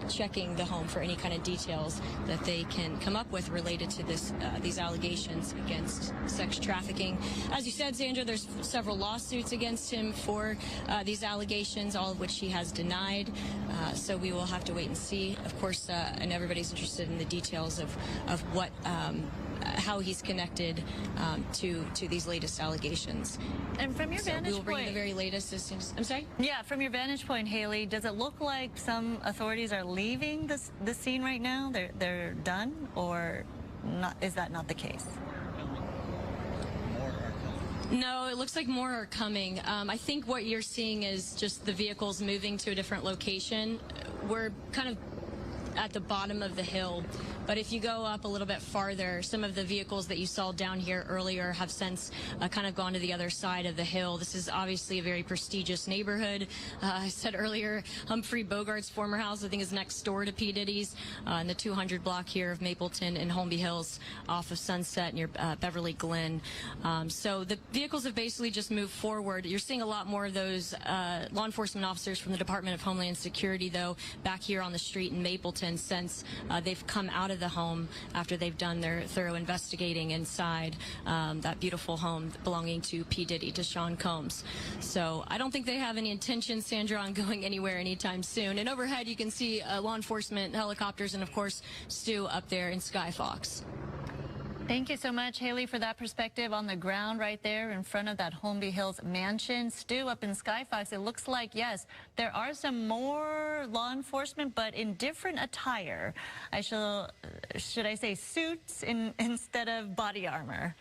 checking the home for any kind of details that they can come up with related to these allegations against sex trafficking. As you said, Sandra, there's several lawsuits against him for these allegations, all of which he has denied. So we will have to wait and see. Of course, and everybody's interested in the details of what how he's connected to these latest allegations. And from your vantage we'll bring point, the very latest as soon as, I'm sorry? Yeah, from your vantage point, Haley, does it look like some authorities are leaving the scene right now? They're done, or not? Is that not the case? No, it looks like more are coming. I think what you're seeing is just the vehicles moving to a different location. We're kind of at the bottom of the hill, but if you go up a little bit farther, some of the vehicles that you saw down here earlier have since kind of gone to the other side of the hill. This is obviously a very prestigious neighborhood. I said earlier, Humphrey Bogart's former house, I think, is next door to P. Diddy's in the 200 block here of Mapleton and Holmby Hills off of Sunset near Beverly Glen. So the vehicles have basically just moved forward. You're seeing a lot more of those law enforcement officers from the Department of Homeland Security, though, back here on the street in Mapleton since they've come out of the home after they've done their thorough investigating inside that beautiful home belonging to P. Diddy, to Suan Combs. So I don't think they have any intention, Sandra, on going anywhere anytime soon. And overhead you can see law enforcement helicopters and, of course, Stu up there in Sky Fox. Thank you so much, Haley, for that perspective on the ground right there in front of that Holmby Hills mansion. Stu, up in Skyfox, it looks like, yes, there are some more law enforcement, but in different attire. Should I say suits instead of body armor?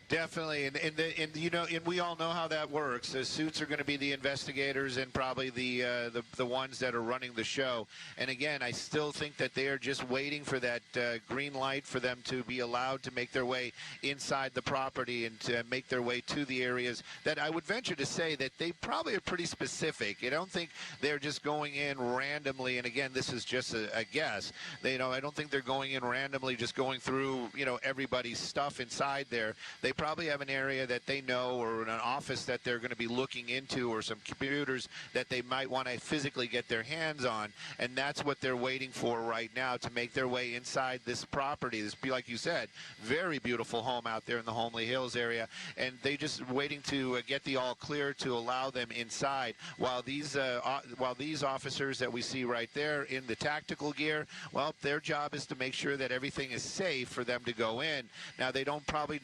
Definitely, and you know, and we all know how that works. The suits are going to be the investigators and probably the ones that are running the show. And again, I still think that they are just waiting for that green light for them to be allowed to make their way inside the property and to make their way to the areas that I would venture to say that they probably are pretty specific. I don't think they're just going in randomly. And again, this is just a guess. I don't think they're going in randomly, just going through, everybody's stuff inside there. They probably have an area that they know, or an office that they're going to be looking into, or some computers that they might want to physically get their hands on, and that's what they're waiting for right now to make their way inside this property. This, like you said, very beautiful home out there in the Holmby Hills area, and they just waiting to get the all clear to allow them inside. While these officers that we see right there in the tactical gear, well, their job is to make sure that everything is safe for them to go in. Now, they don't probably.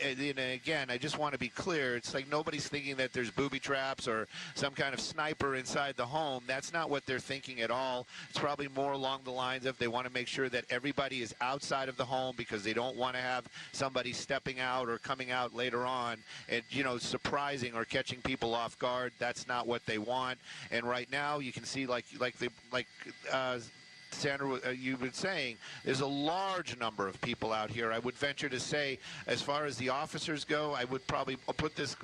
And again, I just want to be clear. It's like nobody's thinking that there's booby traps or some kind of sniper inside the home. That's not what they're thinking at all. It's probably more along the lines of they want to make sure that everybody is outside of the home because they don't want to have somebody stepping out or coming out later on and, surprising or catching people off guard. That's not what they want. And right now you can see Sandra, you've been saying, there's a large number of people out here. I would venture to say, as far as the officers go, I would probably put this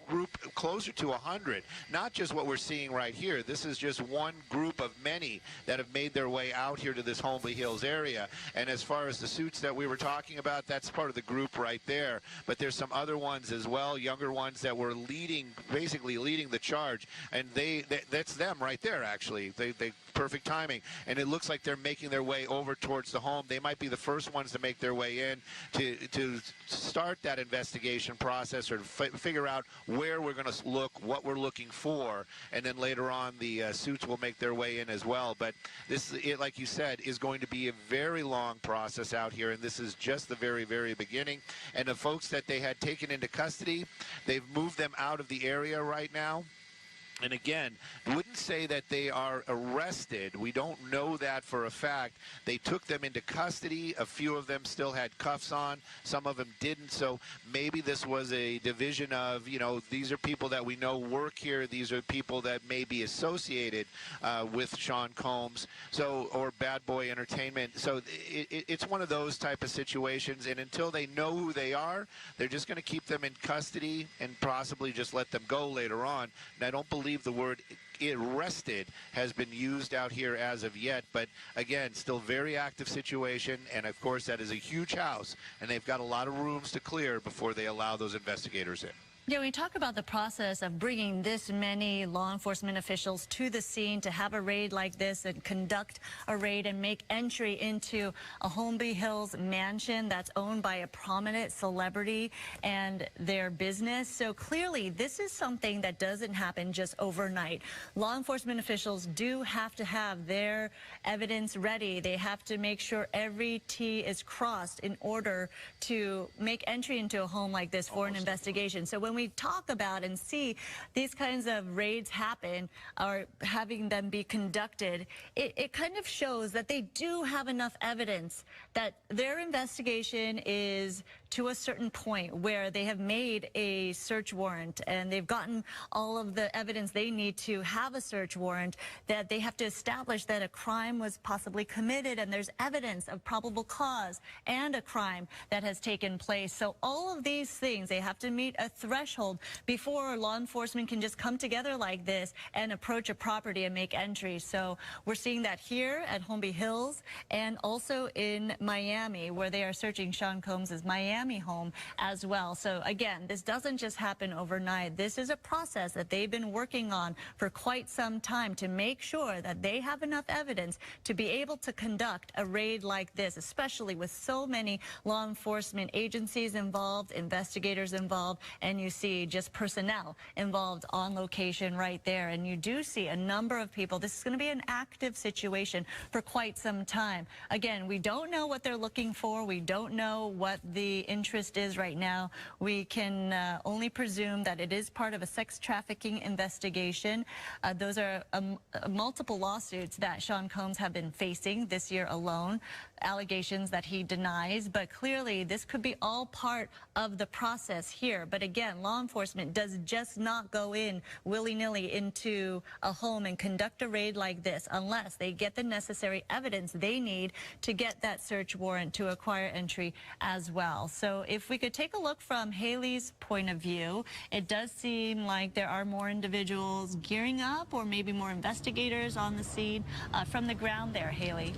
group closer to 100. Not just what we're seeing right here. This is just one group of many that have made their way out here to this Holmby Hills area. And as far as the suits that we were talking about, that's part of the group right there. But there's some other ones as well, younger ones that were basically leading the charge. And that's them right there, actually. They perfect timing. And it looks like they're making their way over towards the home. They might be the first ones to make their way in to start that investigation process or figure out where we're going to look, what we're looking for, and then later on the suits will make their way in as well. But this, like you said, is going to be a very long process out here, and this is just the very, very beginning. And the folks that they had taken into custody, they've moved them out of the area right now. And again, wouldn't say that they are arrested. We don't know that for a fact. They took them into custody. A few of them still had cuffs on. Some of them didn't. So maybe this was a division of, these are people that we know work here. These are people that may be associated with Suan Combs, or Bad Boy Entertainment. So it's one of those type of situations. And until they know who they are, they're just going to keep them in custody and possibly just let them go later on. And I don't believe the word arrested has been used out here as of yet, but again, still very active situation, and of course that is a huge house, and they've got a lot of rooms to clear before they allow those investigators in. Yeah, we talk about the process of bringing this many law enforcement officials to the scene to have a raid like this and conduct a raid and make entry into a Holmby Hills mansion that's owned by a prominent celebrity and their business. So clearly, this is something that doesn't happen just overnight. Law enforcement officials do have to have their evidence ready. They have to make sure every T is crossed in order to make entry into a home like this for an investigation. So when we talk about and see these kinds of raids happen or having them be conducted, it kind of shows that they do have enough evidence that their investigation is to a certain point where they have made a search warrant and they've gotten all of the evidence they need to have a search warrant, that they have to establish that a crime was possibly committed and there's evidence of probable cause and a crime that has taken place. So all of these things, they have to meet a threshold before law enforcement can just come together like this and approach a property and make entry. So we're seeing that here at Holmby Hills and also in Miami, where they are searching Suan Combs' Miami home as well. So again, this doesn't just happen overnight. This is a process that they've been working on for quite some time to make sure that they have enough evidence to be able to conduct a raid like this, especially with so many law enforcement agencies involved, investigators involved, and you see just personnel involved on location right there. And you do see a number of people. This is going to be an active situation for quite some time. Again, we don't know what they're looking for. We don't know what the interest is right now. We can only presume that it is part of a sex trafficking investigation. Those are multiple lawsuits that Suan Combs have been facing this year alone, allegations that he denies, but clearly this could be all part of the process here. But again, law enforcement does just not go in willy-nilly into a home and conduct a raid like this unless they get the necessary evidence they need to get that search warrant to acquire entry as well. So if we could take a look from Haley's point of view, it does seem like there are more individuals gearing up or maybe more investigators on the scene from the ground there, Haley.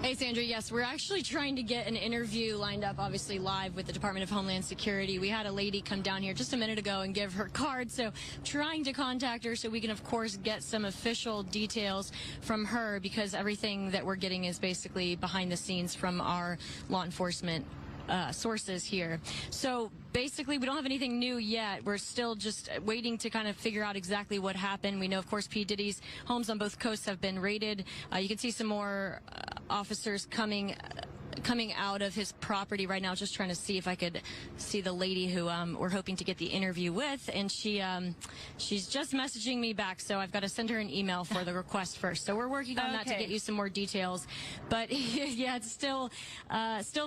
Hey, Sandra. Yes, we're actually trying to get an interview lined up, obviously live with the Department of Homeland Security. We had a lady come down here just a minute ago and give her card, so trying to contact her so we can, of course, get some official details from her, because everything that we're getting is basically behind the scenes from our law enforcement sources here. So basically, we don't have anything new yet. We're still just waiting to kind of figure out exactly what happened. We know, of course, P. Diddy's homes on both coasts have been raided. You can see some more officers coming out of his property right now. Just trying to see if I could see the lady who we're hoping to get the interview with, and she's just messaging me back, so I've got to send her an email for the request first. So we're working on that to get you some more details. But yeah, it's still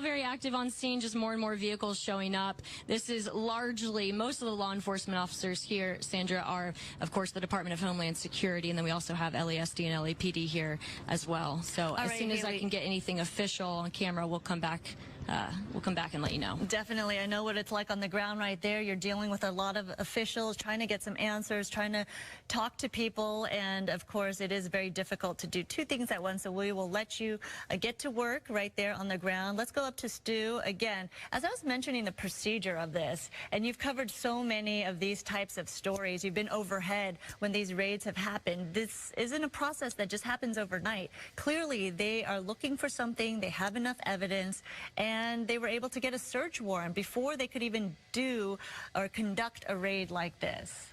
very active on scene, just more and more vehicles showing up. This is largely, most of the law enforcement officers here, Sandra, are of course the Department of Homeland Security, and then we also have LASD and LAPD here as well. So as soon as I can get anything official on camera, we'll come back and let you know. Definitely. I know what it's like on the ground right there. You're dealing with a lot of officials, trying to get some answers, trying to talk to people, and of course it is very difficult to do two things at once, so we will let you get to work right there on the ground. Let's go up to Stu again. As I was mentioning the procedure of this, and you've covered so many of these types of stories, you've been overhead when these raids have happened. This isn't a process that just happens overnight. Clearly, they are looking for something, they have enough evidence, and they were able to get a search warrant before they could even do or conduct a raid like this.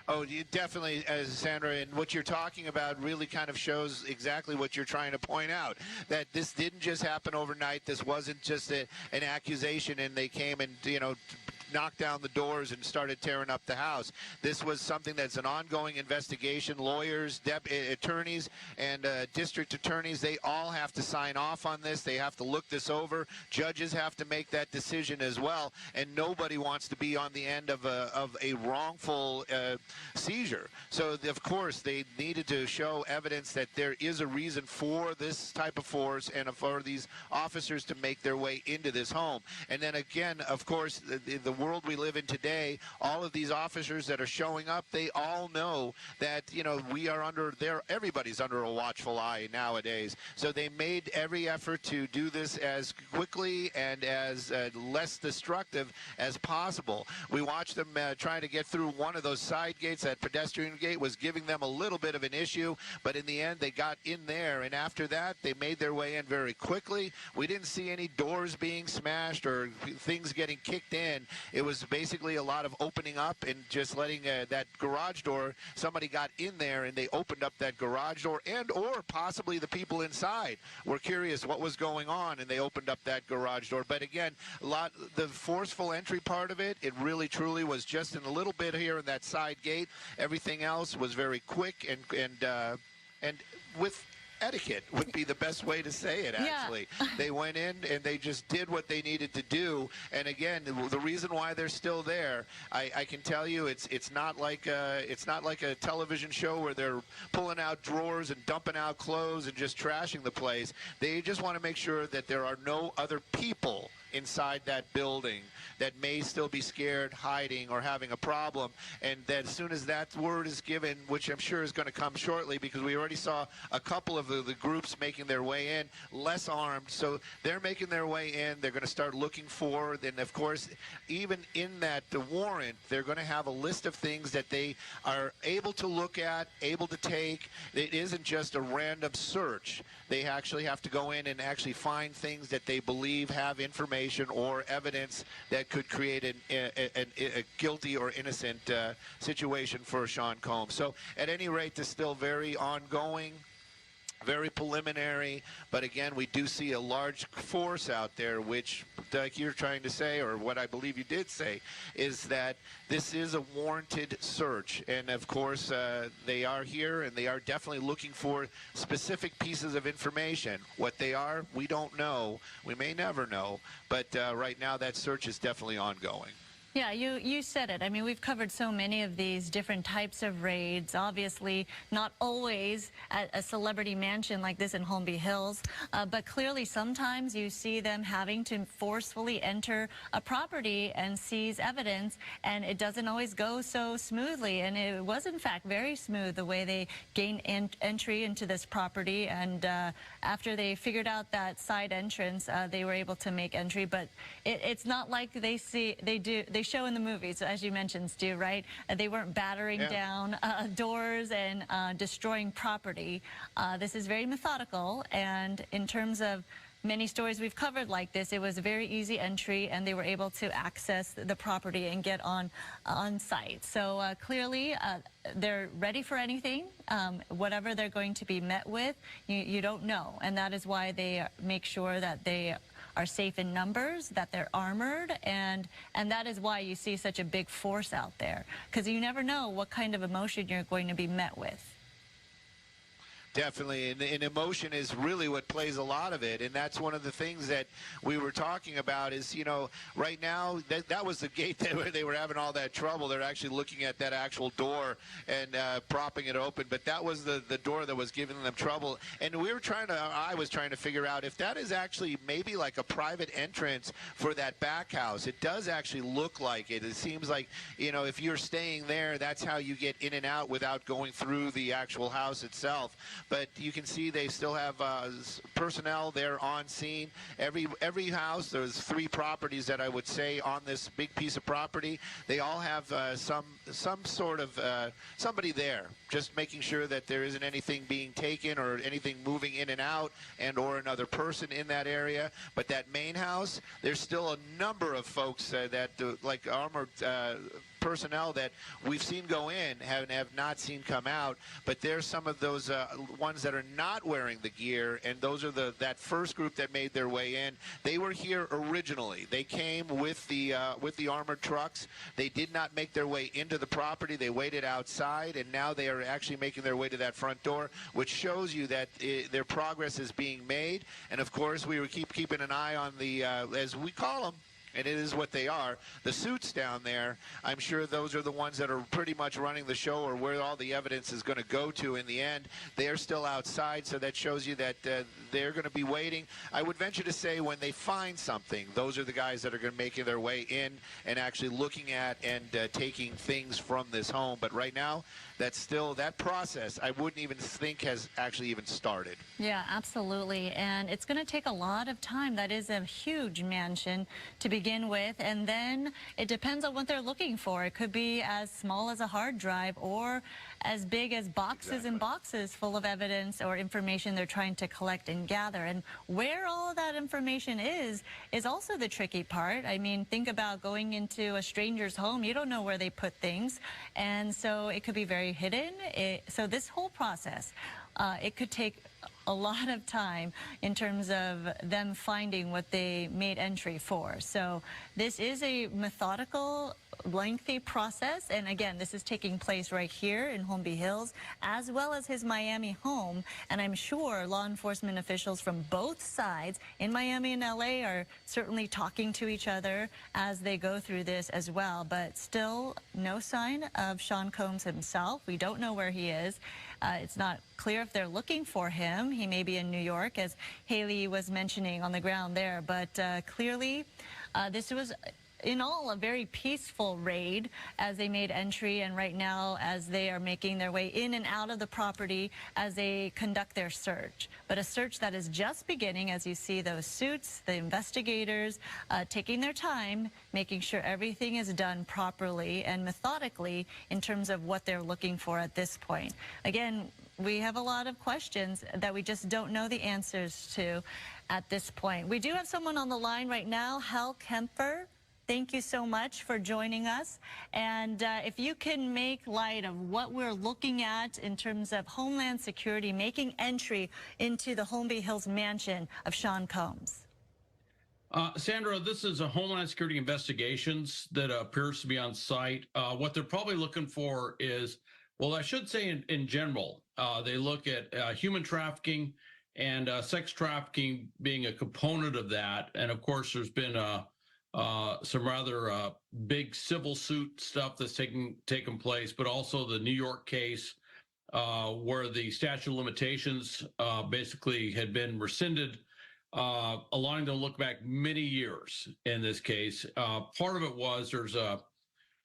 Oh, you definitely, Sandra, and what you're talking about really kind of shows exactly what you're trying to point out, that this didn't just happen overnight. This wasn't just an accusation and they came and, knocked down the doors and started tearing up the house. This was something that's an ongoing investigation. Lawyers, attorneys, and district attorneys, they all have to sign off on this. They have to look this over. Judges have to make that decision as well, and nobody wants to be on the end of a wrongful seizure. So, of course, they needed to show evidence that there is a reason for this type of force and for these officers to make their way into this home. And then again, of course, the world we live in today, all of these officers that are showing up, they all know that, you know, we are under there. Everybody's under a watchful eye nowadays. So they made every effort to do this as quickly and as less destructive as possible. We watched them trying to get through one of those side gates. That pedestrian gate was giving them a little bit of an issue, but in the end they got in there, and after that they made their way in very quickly. We didn't see any doors being smashed or things getting kicked in. It was basically a lot of opening up and just letting that garage door, somebody got in there and they opened up that garage door, and or possibly the people inside were curious what was going on and they opened up that garage door. But again, the forceful entry part of it, it really truly was just in a little bit here in that side gate. Everything else was very quick and with etiquette would be the best way to say it, actually. Yeah. They went in and they just did what they needed to do. And again, the reason why they're still there, I can tell you, it's not like a television show where they're pulling out drawers and dumping out clothes and just trashing the place. They just want to make sure that there are no other people inside that building that may still be scared, hiding, or having a problem. And that as soon as that word is given, which I'm sure is going to come shortly, because we already saw a couple of the groups making their way in, less armed. So they're making their way in. They're going to start looking for, then of course, even in that the warrant, they're going to have a list of things that they are able to look at, able to take. It isn't just a random search. They actually have to go in and actually find things that they believe have information or evidence that could create a guilty or innocent situation for Suan Combs. So at any rate, it's still very ongoing, very preliminary, but again, we do see a large force out there, which, like you're trying to say, or what I believe you did say, is that this is a warranted search. And of course, they are here, and they are definitely looking for specific pieces of information. What they are, we don't know. We may never know, but right now that search is definitely ongoing. Yeah, you said it. I mean, we've covered so many of these different types of raids. Obviously, not always at a celebrity mansion like this in Holmby Hills, but clearly sometimes you see them having to forcefully enter a property and seize evidence, and it doesn't always go so smoothly. And it was, in fact, very smooth the way they gained entry into this property. And after they figured out that side entrance, they were able to make entry. But it's not like they show in the movies, as you mentioned, Stu, right? They weren't battering down doors and destroying property. This is very methodical, and in terms of many stories we've covered like this, it was a very easy entry, and they were able to access the property and get on site. So clearly, they're ready for anything. Whatever they're going to be met with, you don't know, and that is why they make sure that they are safe in numbers, that they're armored, and that is why you see such a big force out there, because you never know what kind of emotion you're going to be met with. Definitely, and emotion is really what plays a lot of it, and that's one of the things that we were talking about is, you know, right now, that was the gate that they were having all that trouble. They're actually looking at that actual door and propping it open, but that was the door that was giving them trouble. And we were I was trying to figure out if that is actually maybe like a private entrance for that back house. It does actually look like it. It seems like, you know, if you're staying there, that's how you get in and out without going through the actual house itself. But you can see they still have personnel there on scene. Every house, there's 3 properties that I would say on this big piece of property. They all have some sort of somebody there, just making sure that there isn't anything being taken or anything moving in and out, and or another person in that area. But that main house, there's still a number of folks that like armored personnel that we've seen go in and have not seen come out, but there's some of those ones that are not wearing the gear, and those are that first group that made their way in. They were here originally. They came with the armored trucks. They did not make their way into the property. They waited outside, and now they are actually making their way to that front door, which shows you that their progress is being made. And of course, we were keeping an eye on the as we call them, and it is what they are. The suits down there, I'm sure those are the ones that are pretty much running the show, or where all the evidence is going to go to in the end. They're still outside, so that shows you that they're going to be waiting. I would venture to say when they find something, those are the guys that are going to make their way in and actually looking at and taking things from this home. But right now, that's still, that process, I wouldn't even think has actually even started. Yeah, absolutely. And it's going to take a lot of time. That is a huge mansion to begin with. And then it depends on what they're looking for. It could be as small as a hard drive or as big as boxes and boxes full of evidence or information they're trying to collect and gather. And where all of that information is also the tricky part. I mean, think about going into a stranger's home. You don't know where they put things. And so it could be very hidden. So this whole process, it could take a lot of time in terms of them finding what they made entry for. So this is a methodical, lengthy process. And again, this is taking place right here in Holmby Hills, as well as his Miami home. And I'm sure law enforcement officials from both sides in Miami and LA are certainly talking to each other as they go through this as well. But still no sign of Suan Combs himself. We don't know where he is. It's not clear if they're looking for him. He may be in New York, as Haley was mentioning on the ground there. But clearly, this was, in all, a very peaceful raid as they made entry, and right now as they are making their way in and out of the property as they conduct their search. But a search that is just beginning, as you see those suits, the investigators taking their time, making sure everything is done properly and methodically in terms of what they're looking for at this point. Again, we have a lot of questions that we just don't know the answers to at this point. We do have someone on the line right now, Hal Kemper. Thank you so much for joining us. And if you can make light of what we're looking at in terms of Homeland Security making entry into the Holmby Hills mansion of Suan Combs. Sandra, this is a Homeland Security investigations that appears to be on site. What they're probably looking for is, well, I should say in general, they look at human trafficking and sex trafficking being a component of that. And of course, there's been some rather big civil suit stuff that's taken place, but also the New York case where the statute of limitations basically had been rescinded, allowing them to look back many years in this case. Part of it was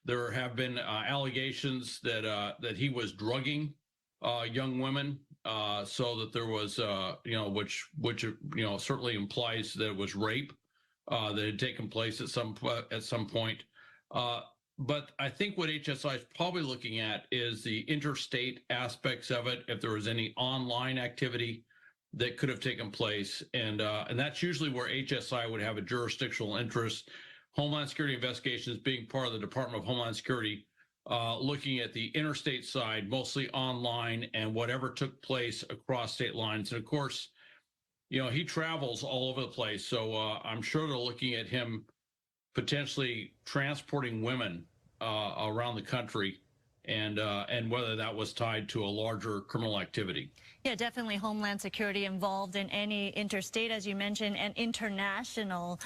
there have been allegations that he was drugging young women, so that there was which certainly implies that it was rape that had taken place at some point. But I think what HSI is probably looking at is the interstate aspects of it, if there was any online activity that could have taken place. And that's usually where HSI would have a jurisdictional interest. Homeland Security Investigations being part of the Department of Homeland Security, looking at the interstate side, mostly online, and whatever took place across state lines. And of course, he travels all over the place. So I'm sure they're looking at him potentially transporting women around the country, and whether that was tied to a larger criminal activity. Yeah, definitely Homeland Security involved in any interstate, as you mentioned, and international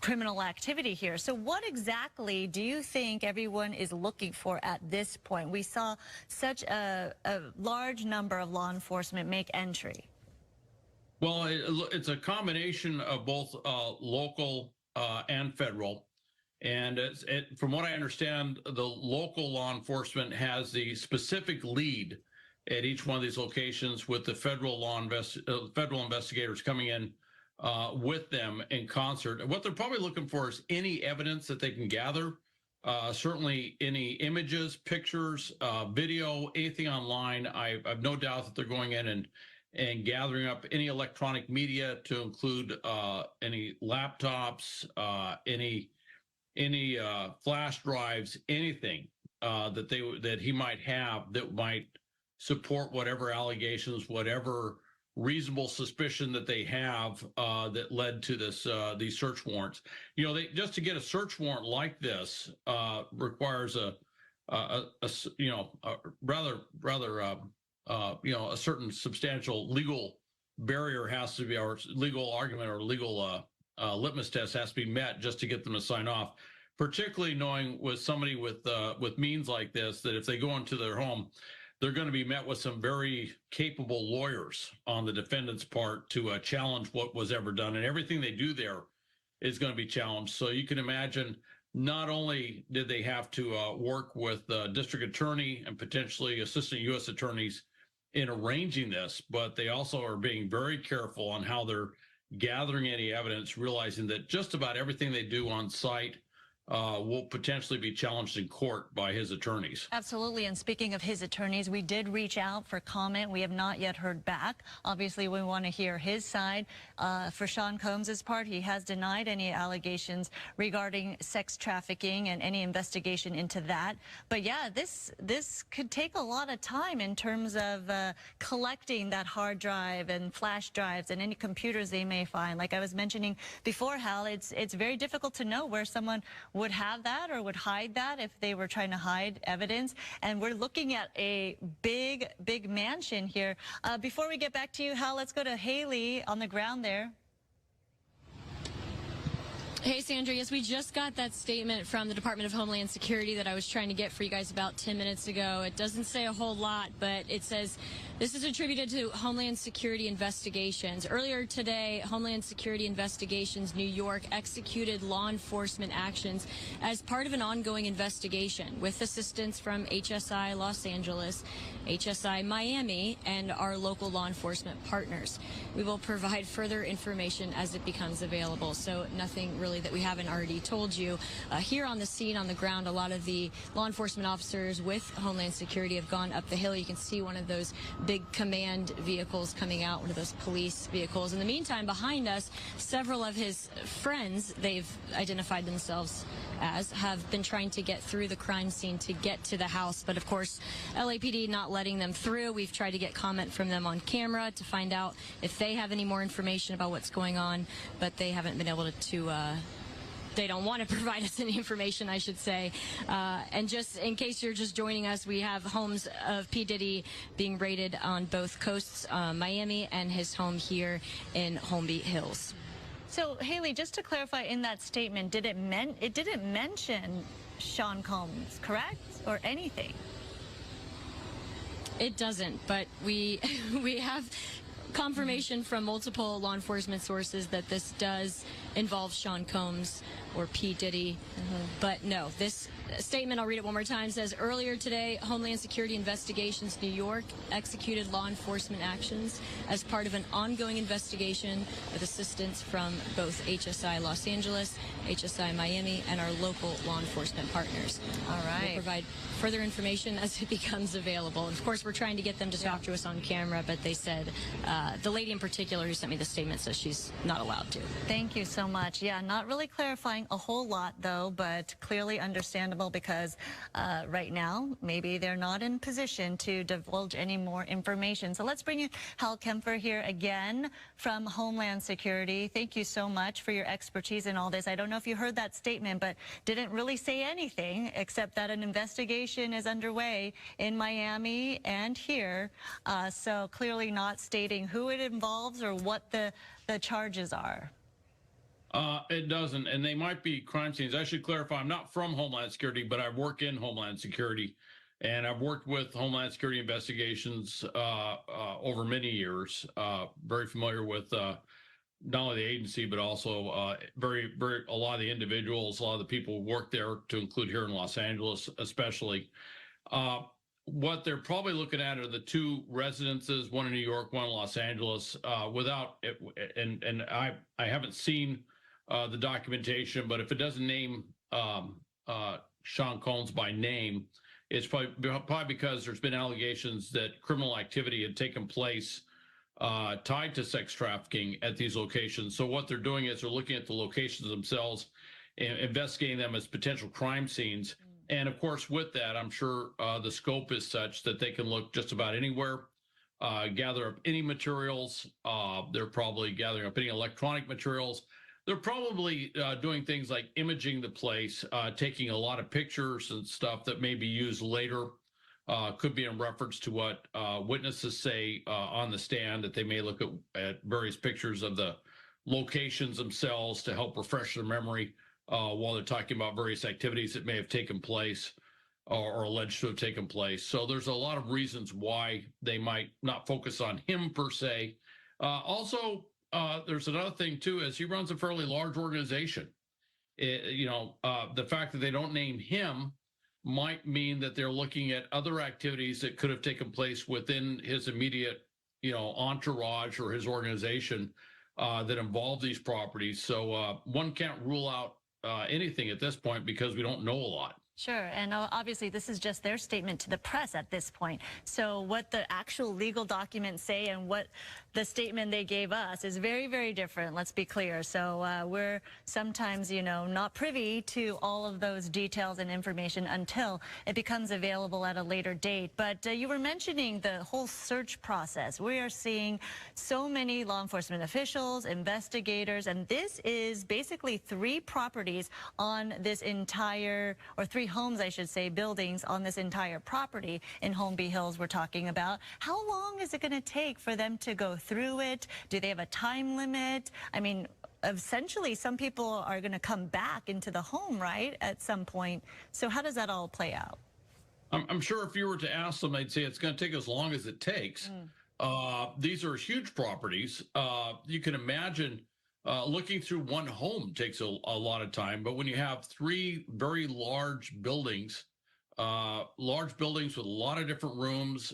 criminal activity here. So what exactly do you think everyone is looking for at this point? We saw such a large number of law enforcement make entry. Well, it's a combination of both local and federal. And from what I understand, the local law enforcement has the specific lead at each one of these locations, with the federal federal investigators coming in with them in concert. And what they're probably looking for is any evidence that they can gather, certainly any images, pictures, video, anything online. I've no doubt that they're going in and gathering up any electronic media, to include any laptops, any flash drives, anything that he might have that might support whatever allegations, whatever reasonable suspicion that they have that led to these search warrants. Just to get a search warrant like this requires a certain substantial legal barrier has to be, or legal argument or legal litmus test has to be met just to get them to sign off. Particularly knowing with somebody with means like this, that if they go into their home, they're going to be met with some very capable lawyers on the defendant's part to challenge what was ever done, and everything they do there is going to be challenged. So you can imagine, not only did they have to work with the district attorney and potentially assistant U.S. attorneys in arranging this, but they also are being very careful on how they're gathering any evidence, realizing that just about everything they do on site will potentially be challenged in court by his attorneys. Absolutely. And speaking of his attorneys, we did reach out for comment. We have not yet heard back. Obviously, we want to hear his side. For Suan Combs' part, he has denied any allegations regarding sex trafficking and any investigation into that. But yeah, this could take a lot of time in terms of collecting that hard drive and flash drives and any computers they may find. Like I was mentioning before, Hal, it's very difficult to know where someone would have that or would hide that if they were trying to hide evidence. And we're looking at a big mansion here. Before we get back to you, Hal, let's go to Haley on the ground there. Hey, Sandra. Yes, we just got that statement from the Department of Homeland Security that I was trying to get for you guys about 10 minutes ago. It doesn't say a whole lot, but it says this is attributed to Homeland Security investigations. Earlier today, Homeland Security Investigations New York executed law enforcement actions as part of an ongoing investigation with assistance from HSI Los Angeles, HSI Miami, and our local law enforcement partners. We will provide further information as it becomes available, so nothing really that we haven't already told you. Here on the scene, on the ground, a lot of the law enforcement officers with Homeland Security have gone up the hill. You can see one of those big command vehicles coming out, one of those police vehicles. In the meantime, behind us, several of his friends, they've identified themselves as, have been trying to get through the crime scene to get to the house. But of course, LAPD not letting them through. We've tried to get comment from them on camera to find out if they have any more information about what's going on, but they haven't been able to they don't want to provide us any information, I should say. And just in case you're just joining us, we have homes of P. Diddy being raided on both coasts, Miami and his home here in Holmby Hills. So, Haley, just to clarify, in that statement, it didn't mention Suan Combs, correct? Or anything? It doesn't, but we have confirmation from multiple law enforcement sources that this does involve Suan Combs or P. Diddy. But no, this statement, I'll read it one more time, says earlier today, Homeland Security Investigations New York executed law enforcement actions as part of an ongoing investigation with assistance from both HSI Los Angeles, HSI Miami, and our local law enforcement partners. All right. We'll provide further information as it becomes available. And of course, we're trying to get them to talk to us on camera, but they said, the lady in particular who sent me the statement says she's not allowed to. Thank you so much. Yeah, not really clarifying a whole lot, though, but clearly understandable because right now, maybe they're not in position to divulge any more information. So let's bring in Hal Kempfer here again from Homeland Security. Thank you so much for your expertise in all this. I don't know if you heard that statement, but didn't really say anything except that an investigation is underway in Miami and here. So clearly not stating who it involves or what the charges are. It doesn't, and they might be crime scenes. I should clarify, I'm not from Homeland Security, but I work in Homeland Security, and I've worked with Homeland Security investigations over many years. Very familiar with not only the agency, but also a lot of the individuals, a lot of the people who work there, to include here in Los Angeles, especially. What they're probably looking at are the two residences, one in New York, one in Los Angeles. And I haven't seen the documentation, but if it doesn't name Suan Combs by name, it's probably because there's been allegations that criminal activity had taken place tied to sex trafficking at these locations. So what they're doing is they're looking at the locations themselves and investigating them as potential crime scenes. And of course, with that, I'm sure the scope is such that they can look just about anywhere, gather up any materials. They're probably gathering up any electronic materials. They're probably doing things like imaging the place, taking a lot of pictures and stuff that may be used later. Could be in reference to what witnesses say on the stand, that they may look at various pictures of the locations themselves to help refresh their memory while they're talking about various activities that may have taken place or alleged to have taken place. So there's a lot of reasons why they might not focus on him per se. Also, there's another thing too, is he runs a fairly large organization. The fact that they don't name him might mean that they're looking at other activities that could have taken place within his immediate, entourage or his organization that involve these properties. So one can't rule out anything at this point because we don't know a lot. Sure, and obviously this is just their statement to the press at this point. So what the actual legal documents say and what the statement they gave us is very, very different, let's be clear. So we're sometimes, not privy to all of those details and information until it becomes available at a later date. But you were mentioning the whole search process. We are seeing so many law enforcement officials, investigators, and this is basically 3 properties on this entire, or 3 homes, I should say, buildings on this entire property in Holmby Hills we're talking about. How long is it going to take for them to go through it? Do they have a time limit? I mean, essentially, some people are going to come back into the home, right, at some point. So how does that all play out? I'm sure if you were to ask them, they'd say it's going to take as long as it takes. These are huge properties. You can imagine looking through one home takes a lot of time, but when you have 3 very large buildings with a lot of different rooms,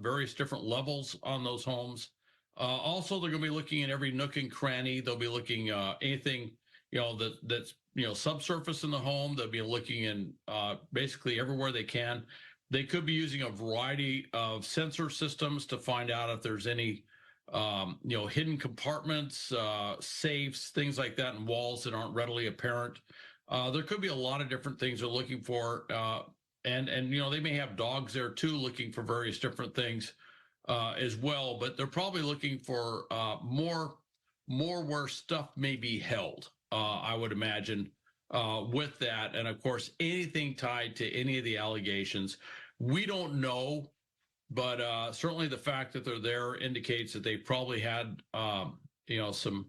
various different levels on those homes. Also, they're going to be looking at every nook and cranny. They'll be looking anything that's subsurface in the home. They'll be looking in basically everywhere they can. They could be using a variety of sensor systems to find out if there's any hidden compartments, safes, things like that, and walls that aren't readily apparent. There could be a lot of different things they're looking for, and they may have dogs there too, looking for various different things as well. But they're probably looking for more where stuff may be held. I would imagine with that, and of course anything tied to any of the allegations. We don't know. But certainly the fact that they're there indicates that they probably had, some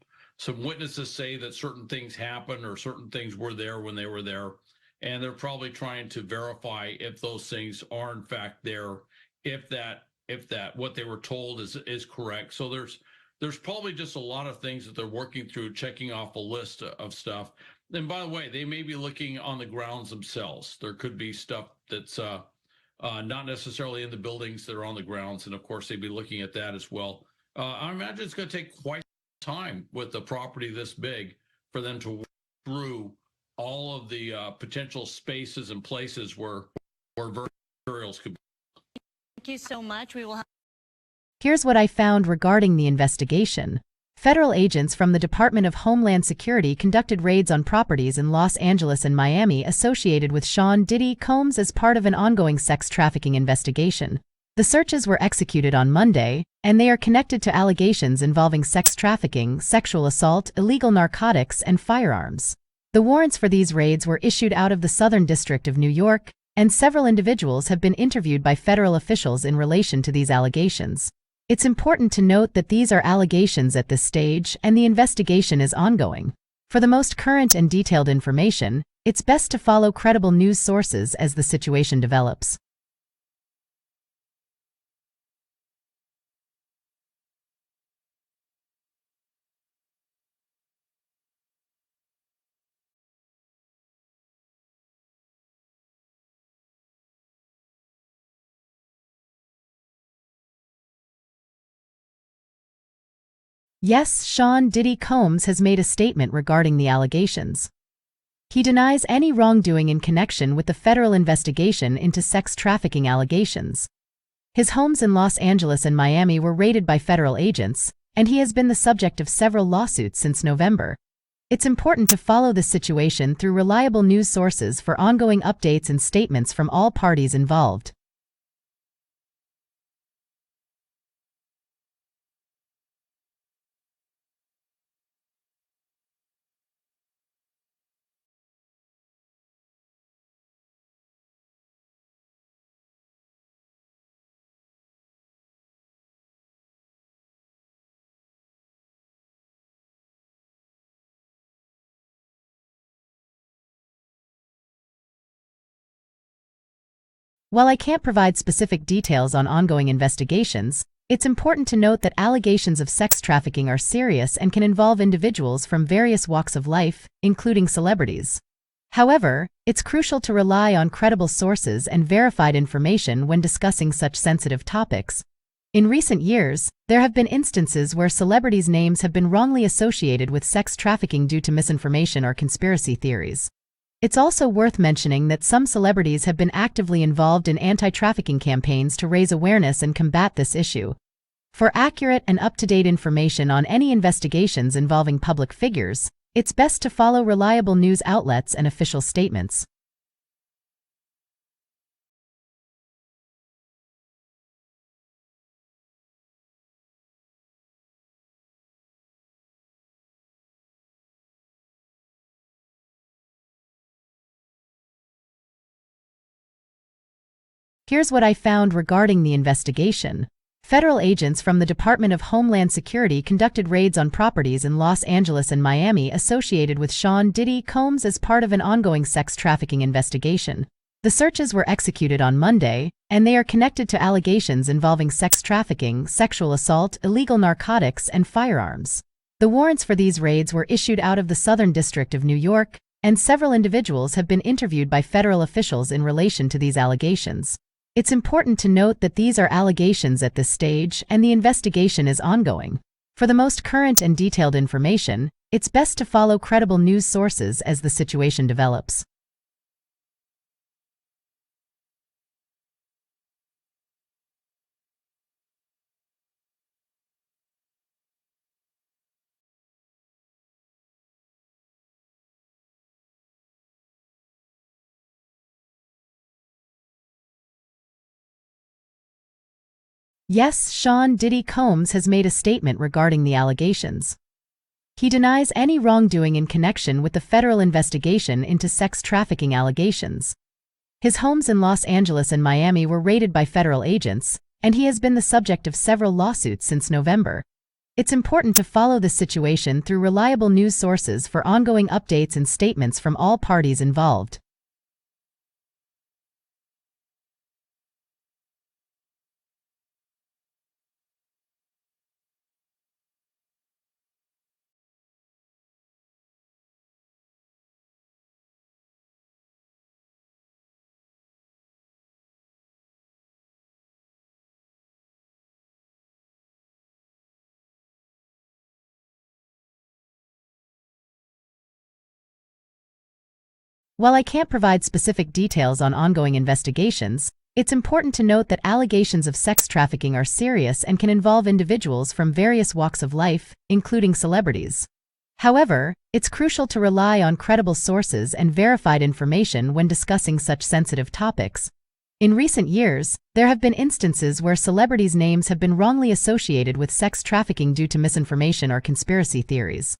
witnesses say that certain things happened or certain things were there when they were there. And they're probably trying to verify if those things are in fact there, if that what they were told is correct. So there's probably just a lot of things that they're working through, checking off a list of stuff. And by the way, they may be looking on the grounds themselves. There could be stuff that's not necessarily in the buildings that are on the grounds. And of course, they'd be looking at that as well. I imagine it's going to take quite some time with a property this big for them to work through all of the potential spaces and places where materials could be. Thank you so much. We will have. Here's what I found regarding the investigation. Federal agents from the Department of Homeland Security conducted raids on properties in Los Angeles and Miami associated with Suan Diddy Combs as part of an ongoing sex trafficking investigation. The searches were executed on Monday, and they are connected to allegations involving sex trafficking, sexual assault, illegal narcotics, and firearms. The warrants for these raids were issued out of the Southern District of New York, and several individuals have been interviewed by federal officials in relation to these allegations. It's important to note that these are allegations at this stage and the investigation is ongoing. For the most current and detailed information, it's best to follow credible news sources as the situation develops. Yes, Suan Diddy Combs has made a statement regarding the allegations. He denies any wrongdoing in connection with the federal investigation into sex trafficking allegations. His homes in Los Angeles and Miami were raided by federal agents, and he has been the subject of several lawsuits since November. It's important to follow this situation through reliable news sources for ongoing updates and statements from all parties involved. While I can't provide specific details on ongoing investigations, it's important to note that allegations of sex trafficking are serious and can involve individuals from various walks of life, including celebrities. However, it's crucial to rely on credible sources and verified information when discussing such sensitive topics. In recent years, there have been instances where celebrities' names have been wrongly associated with sex trafficking due to misinformation or conspiracy theories. It's also worth mentioning that some celebrities have been actively involved in anti-trafficking campaigns to raise awareness and combat this issue. For accurate and up-to-date information on any investigations involving public figures, it's best to follow reliable news outlets and official statements. Here's what I found regarding the investigation. Federal agents from the Department of Homeland Security conducted raids on properties in Los Angeles and Miami associated with Sean Diddy Combs as part of an ongoing sex trafficking investigation. The searches were executed on Monday, and they are connected to allegations involving sex trafficking, sexual assault, illegal narcotics, and firearms. The warrants for these raids were issued out of the Southern District of New York, and several individuals have been interviewed by federal officials in relation to these allegations. It's important to note that these are allegations at this stage and the investigation is ongoing. For the most current and detailed information, it's best to follow credible news sources as the situation develops. Yes, Sean Diddy Combs has made a statement regarding the allegations. He denies any wrongdoing in connection with the federal investigation into sex trafficking allegations. His homes in Los Angeles and Miami were raided by federal agents, and he has been the subject of several lawsuits since November. It's important to follow this situation through reliable news sources for ongoing updates and statements from all parties involved. While I can't provide specific details on ongoing investigations, it's important to note that allegations of sex trafficking are serious and can involve individuals from various walks of life, including celebrities. However, it's crucial to rely on credible sources and verified information when discussing such sensitive topics. In recent years, there have been instances where celebrities' names have been wrongly associated with sex trafficking due to misinformation or conspiracy theories.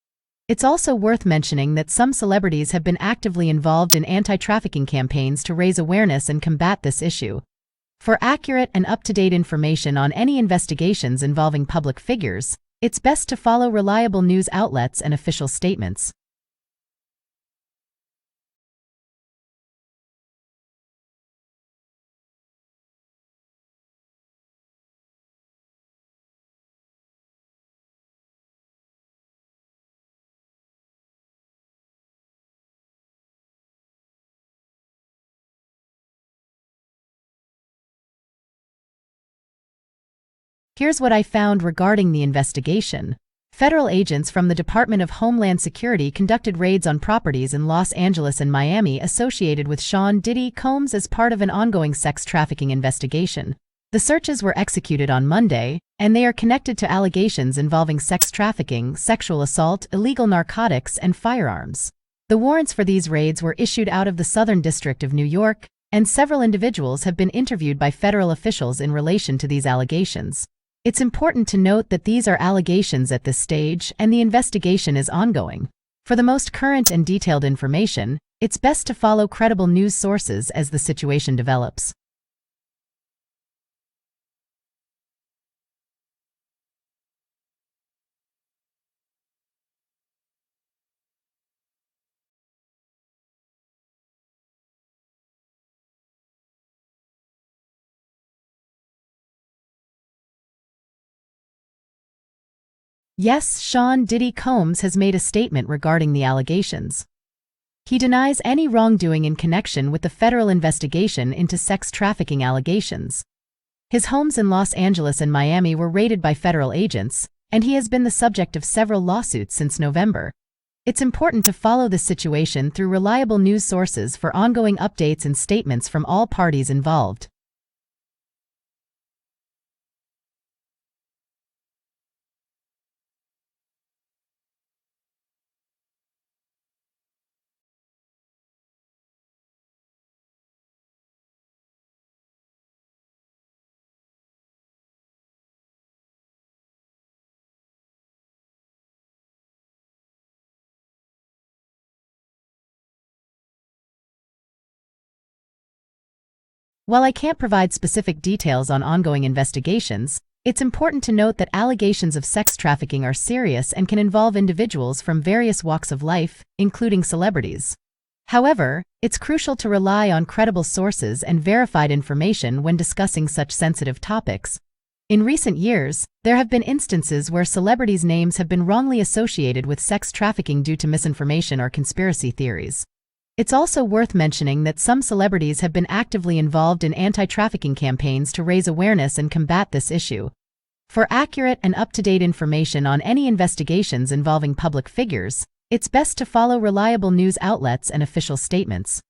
It's also worth mentioning that some celebrities have been actively involved in anti-trafficking campaigns to raise awareness and combat this issue. For accurate and up-to-date information on any investigations involving public figures, it's best to follow reliable news outlets and official statements. Here's what I found regarding the investigation. Federal agents from the Department of Homeland Security conducted raids on properties in Los Angeles and Miami associated with Sean Diddy Combs as part of an ongoing sex trafficking investigation. The searches were executed on Monday, and they are connected to allegations involving sex trafficking, sexual assault, illegal narcotics, and firearms. The warrants for these raids were issued out of the Southern District of New York, and several individuals have been interviewed by federal officials in relation to these allegations. It's important to note that these are allegations at this stage and the investigation is ongoing. For the most current and detailed information, it's best to follow credible news sources as the situation develops. Yes, Sean Diddy Combs has made a statement regarding the allegations. He denies any wrongdoing in connection with the federal investigation into sex trafficking allegations. His homes in Los Angeles and Miami were raided by federal agents, and he has been the subject of several lawsuits since November. It's important to follow this situation through reliable news sources for ongoing updates and statements from all parties involved. While I can't provide specific details on ongoing investigations, it's important to note that allegations of sex trafficking are serious and can involve individuals from various walks of life, including celebrities. However, it's crucial to rely on credible sources and verified information when discussing such sensitive topics. In recent years, there have been instances where celebrities' names have been wrongly associated with sex trafficking due to misinformation or conspiracy theories. It's also worth mentioning that some celebrities have been actively involved in anti-trafficking campaigns to raise awareness and combat this issue. For accurate and up-to-date information on any investigations involving public figures, it's best to follow reliable news outlets and official statements.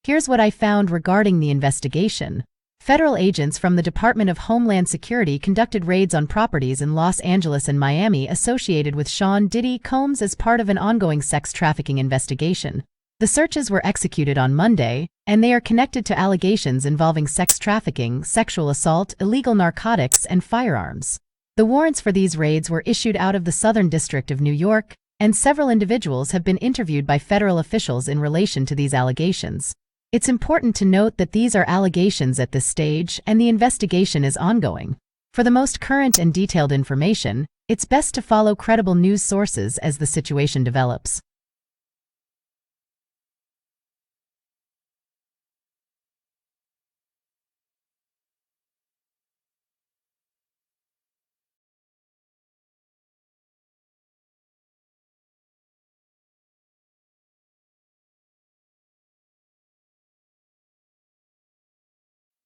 Here's what I found regarding the investigation. Federal agents from the Department of Homeland Security conducted raids on properties in Los Angeles and Miami associated with Sean Diddy Combs as part of an ongoing sex trafficking investigation. The searches were executed on Monday, and they are connected to allegations involving sex trafficking, sexual assault, illegal narcotics, and firearms. The warrants for these raids were issued out of the Southern District of New York, and several individuals have been interviewed by federal officials in relation to these allegations. It's important to note that these are allegations at this stage and the investigation is ongoing. For the most current and detailed information, it's best to follow credible news sources as the situation develops.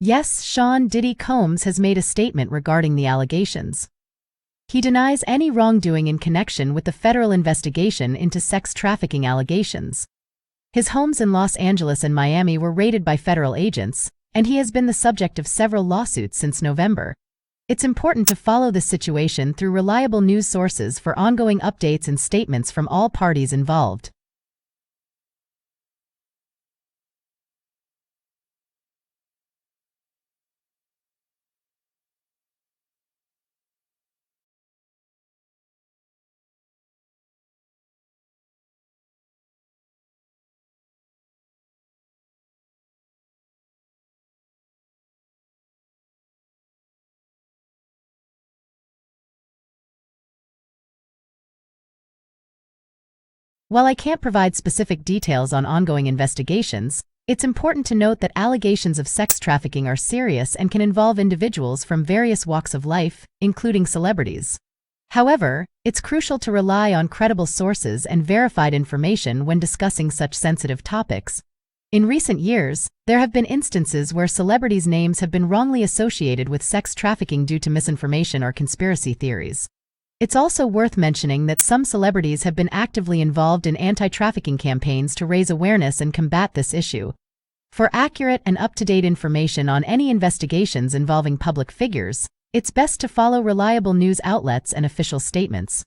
Yes, Sean Diddy Combs has made a statement regarding the allegations. He denies any wrongdoing in connection with the federal investigation into sex trafficking allegations. His homes in Los Angeles and Miami were raided by federal agents, and he has been the subject of several lawsuits since November. It's important to follow this situation through reliable news sources for ongoing updates and statements from all parties involved. While I can't provide specific details on ongoing investigations, it's important to note that allegations of sex trafficking are serious and can involve individuals from various walks of life, including celebrities. However, it's crucial to rely on credible sources and verified information when discussing such sensitive topics. In recent years, there have been instances where celebrities' names have been wrongly associated with sex trafficking due to misinformation or conspiracy theories. It's also worth mentioning that some celebrities have been actively involved in anti-trafficking campaigns to raise awareness and combat this issue. For accurate and up-to-date information on any investigations involving public figures, it's best to follow reliable news outlets and official statements.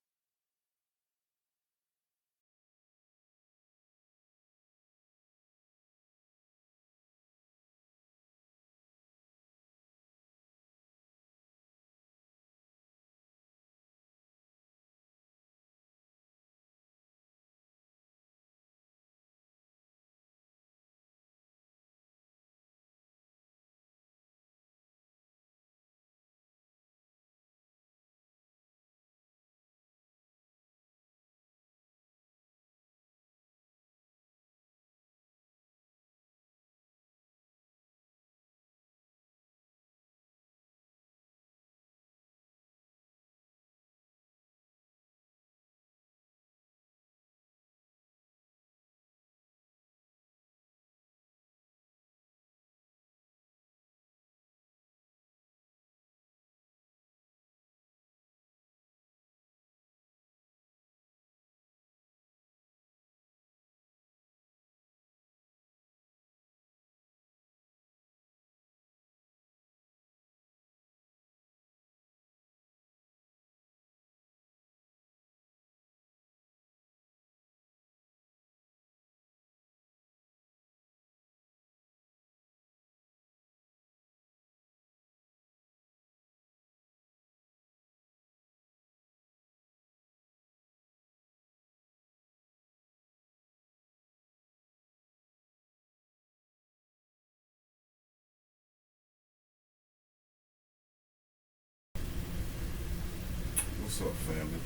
What's up, family?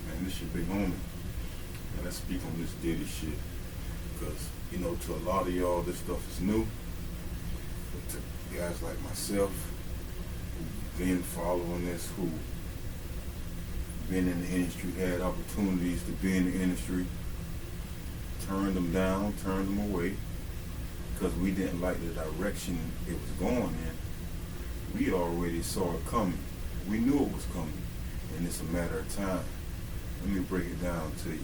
Man, this your big homie. And let's speak on this Diddy shit. Because, you know, to a lot of y'all, this stuff is new. But to guys like myself, who've been following this, who been in the industry, had opportunities to be in the industry, turned them down, turned them away, because we didn't like the direction it was going in. We already saw it coming. We knew it was coming. And it's a matter of time. Let me break it down to you.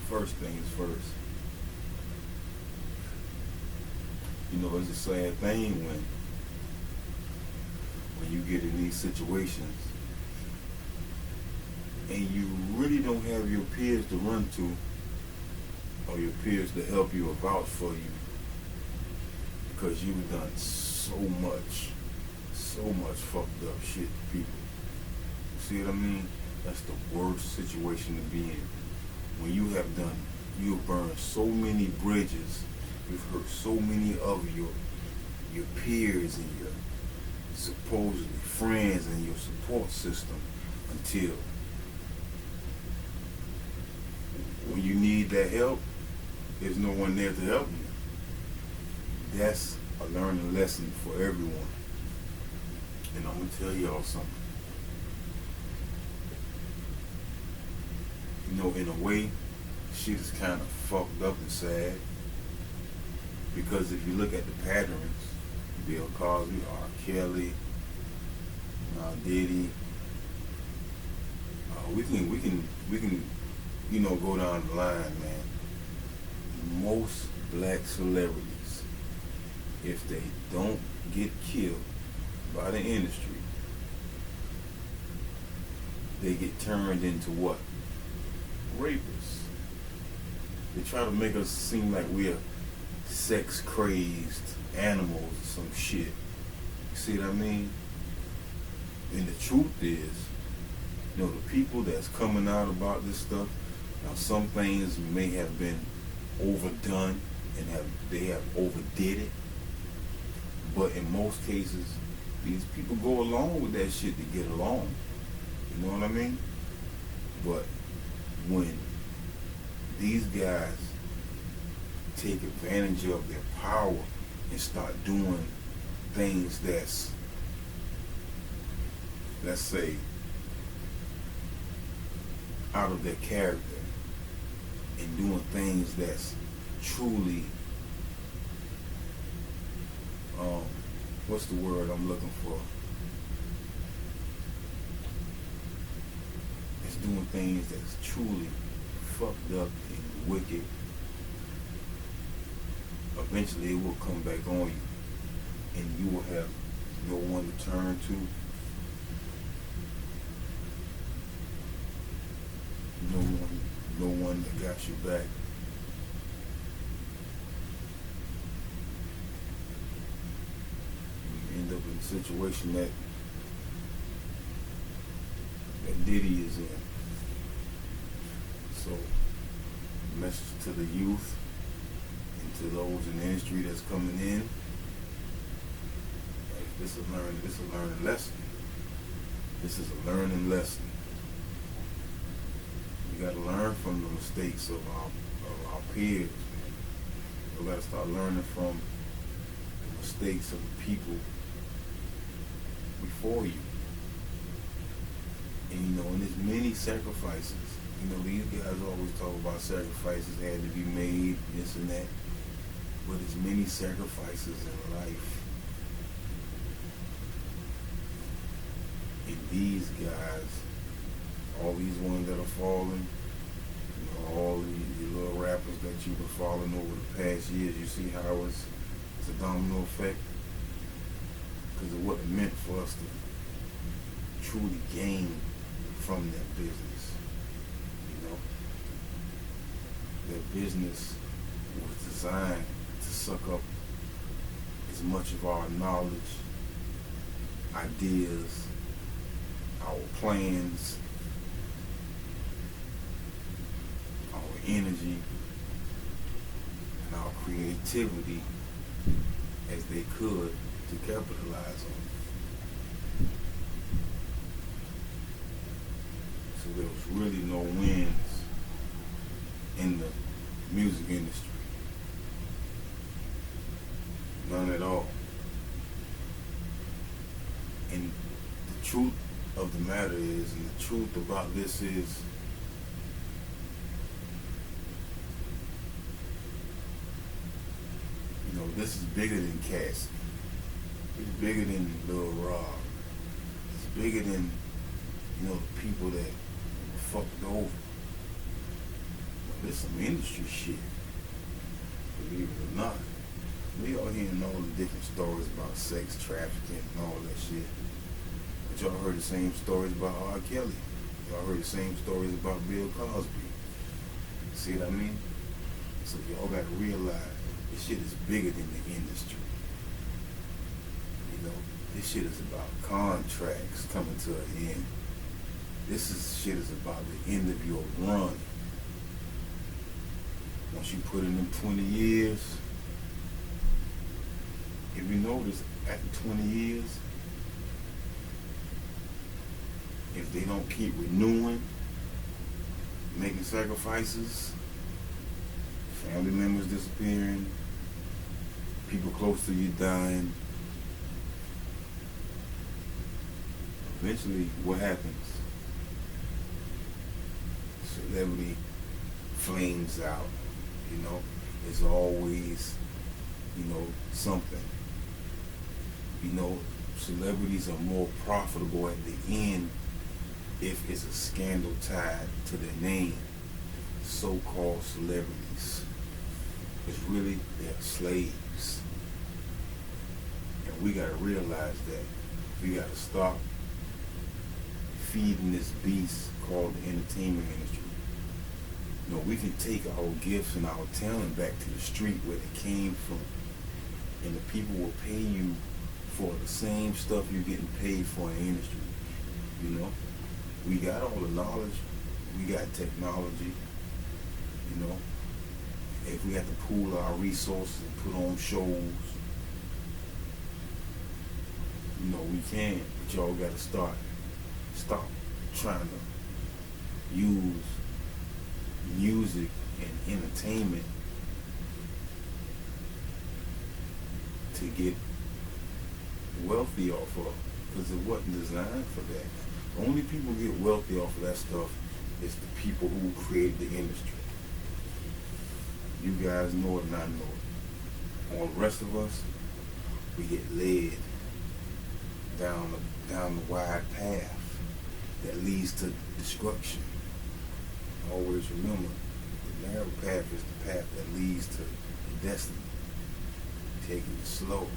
First things first. You know, it's a sad thing when you get in these situations and you really don't have your peers to run to or your peers to help you or vouch for you, because you've done so much fucked up shit to people. See what I mean? That's the worst situation to be in. When you have burned so many bridges, you've hurt so many of your peers and your supposedly friends and your support system, until when you need that help, there's no one there to help you. That's a learning lesson for everyone. And I'm gonna tell y'all something. You know, in a way, shit is kind of fucked up and sad. Because if you look at the patterns, Bill Cosby, R. Kelly, Diddy, we can, you know, go down the line, man. Most black celebrities, if they don't get killed by the industry, they get turned into what? Rapists. They try to make us seem like we are sex crazed animals or some shit. You see what I mean? And the truth is, you know, the people that's coming out about this stuff, now some things may have been overdone and they have overdid it, but in most cases, these people go along with that shit to get along. You know what I mean? But when these guys take advantage of their power and start doing things that's, let's say, out of their character, and doing things that's truly, what's the word I'm looking for? It's doing things that's truly fucked up and wicked. Eventually it will come back on you, and you will have no one to turn to, no one that got you back. You end up in a situation that Diddy is in. So, message to the youth and to those in the industry that's coming in. Like, this is a learning lesson. This is a learning lesson. We gotta learn from the mistakes of our peers. We gotta start learning from the mistakes of the people before you. And you know, and there's many sacrifices. You know, these guys always talk about sacrifices had to be made, this and that. But there's many sacrifices in life. And these guys, all these ones that are falling, you know, all the little rappers that you've been following over the past years, you see how it's a domino effect? Because of what it meant for us to truly gain from that business. You know, that business was designed to suck up as much of our knowledge, ideas, our plans, our energy, and our creativity, as they could to capitalize on it. So there was really no wins in the music industry. None at all. And the truth of the matter is, and the truth about this is, this is bigger than Cassie. It's bigger than Lil Rob. It's bigger than, the people that were fucked over. This some industry shit. Believe it or not. We all hearing all the different stories about sex trafficking and all that shit. But y'all heard the same stories about R. Kelly. Y'all heard the same stories about Bill Cosby. See what I mean? So y'all gotta realize this shit is bigger than the industry. This shit is about contracts coming to an end. Shit is about the end of your run. Once you put in them 20 years, if you notice, after 20 years, if they don't keep renewing, making sacrifices, family members disappearing, people close to you dying, eventually what happens? Celebrity flames out, It's always, something. Celebrities are more profitable at the end if it's a scandal tied to their name. So-called celebrities. It's really, they're slaves. And we gotta realize that. We gotta stop feeding this beast called the entertainment industry. We can take our gifts and our talent back to the street where they came from. And the people will pay you for the same stuff you're getting paid for in the industry. We got all the knowledge. We got technology. If we have to pool our resources and put on shows, we can. But y'all gotta stop trying to use music and entertainment to get wealthy off of, because it wasn't designed for that. The only people who get wealthy off of that stuff is the people who create the industry. You guys know it and I know it. All the rest of us, we get led down the wide path that leads to destruction. Always remember, the narrow path is the path that leads to destiny. Taking it slow.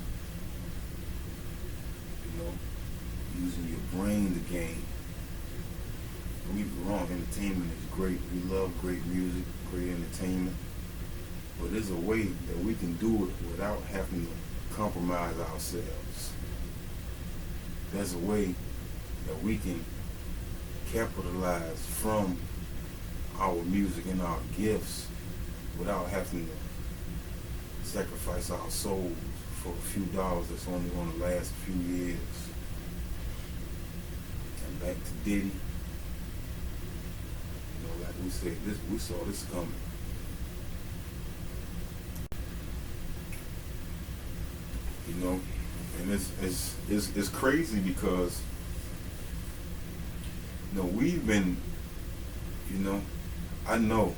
Using your brain to gain. Don't get me wrong, entertainment is great. We love great music, great entertainment. But there's a way that we can do it without having to compromise ourselves. There's a way that we can capitalize from our music and our gifts without having to sacrifice our souls for a few dollars that's only going to last a few years. And back to Diddy, like we said, we saw this coming. And it's crazy because we've been, I know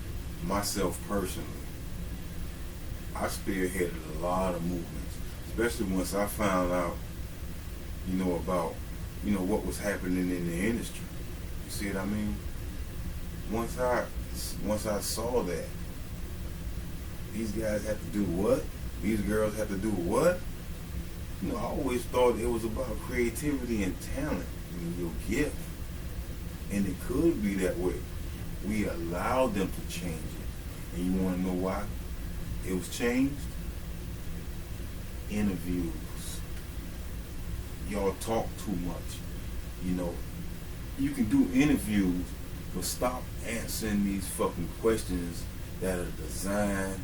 myself personally, I spearheaded a lot of movements, especially once I found out, about, what was happening in the industry. You see what I mean? Once I saw that, these guys have to do what? These girls have to do what? I always thought it was about creativity and talent and your gift. And it could be that way. We allowed them to change it. And you want to know why it was changed? Interviews. Y'all talk too much. You can do interviews, but stop answering these fucking questions that are designed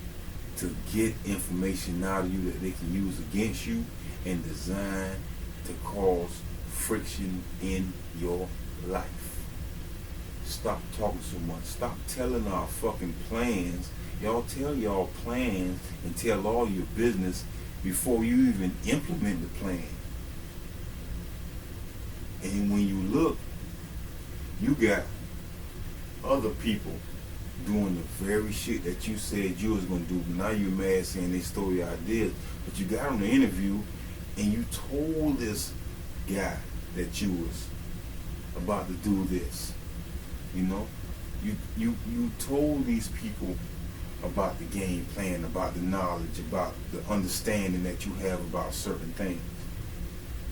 to get information out of you that they can use against you and design to cause friction in your life. Stop talking so much. Stop telling our fucking plans. Y'all tell y'all plans and tell all your business before you even implement the plan. And when you look, you got other people doing the very shit that you said you was gonna do. Now you're mad saying they stole your ideas. But you got on the interview and you told this guy that you was about to do this. You know? You told these people about the game plan, about the knowledge, about the understanding that you have about certain things.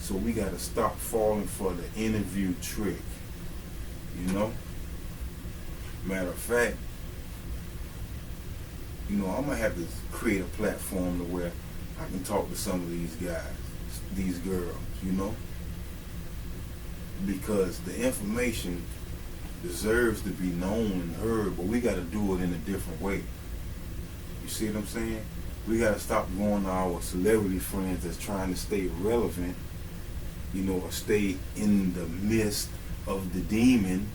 So we gotta stop falling for the interview trick. You know? Matter of fact, you know, I'm gonna have to create a platform to where I can talk to some of these guys, these girls, you know? Because the information deserves to be known and heard, but we gotta do it in a different way. You see what I'm saying? We gotta stop going to our celebrity friends that's trying to stay relevant, you know, or stay in the midst of the demon,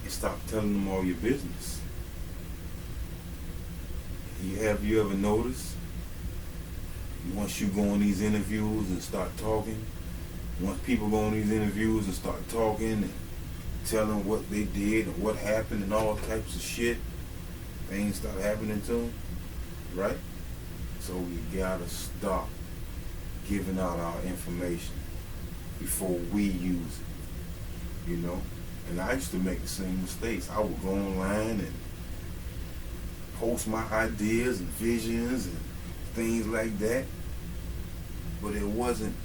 and stop telling them all your business. Have you ever noticed, once you go on these interviews and start talking, once people go on these interviews and start talking and telling what they did and what happened and all types of shit, things start happening to them, right? So we gotta stop giving out our information before we use it, you know? And I used to make the same mistakes. I would go online and post my ideas and visions and things like that, but it wasn't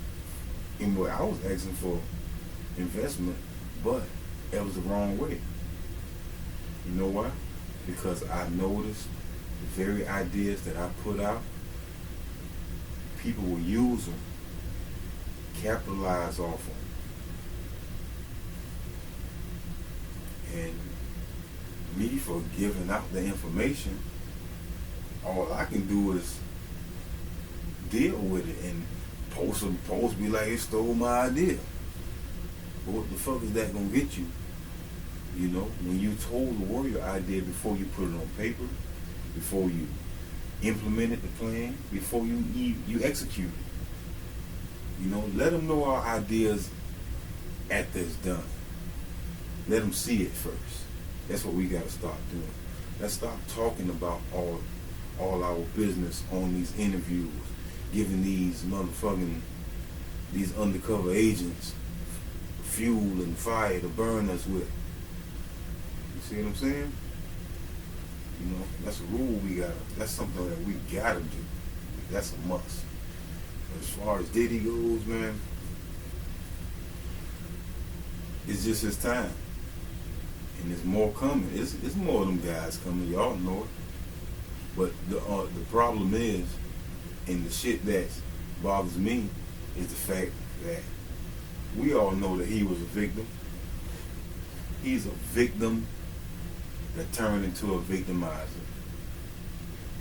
in what I was asking for investment, but it was the wrong way. You know why? Because I noticed the very ideas that I put out, people will use them, capitalize off them. And me for giving out the information, all I can do is deal with it and post be like it stole my idea. But what the fuck is that gonna get you? You know, when you told the world your idea before you put it on paper, before you implemented the plan, before you execute it. You know, let them know our ideas after it's done. Let them see it first. That's what we gotta start doing. Let's stop talking about all our business on these interviews, giving these these undercover agents fuel and fire to burn us with. You see what I'm saying? You know, that's a rule that's something that we gotta do. That's a must. As far as Diddy goes, man, it's just his time. And there's more coming. It's more of them guys coming. Y'all know it. But the problem is, and the shit that bothers me, is the fact that we all know that he was a victim. He's a victim that turned into a victimizer.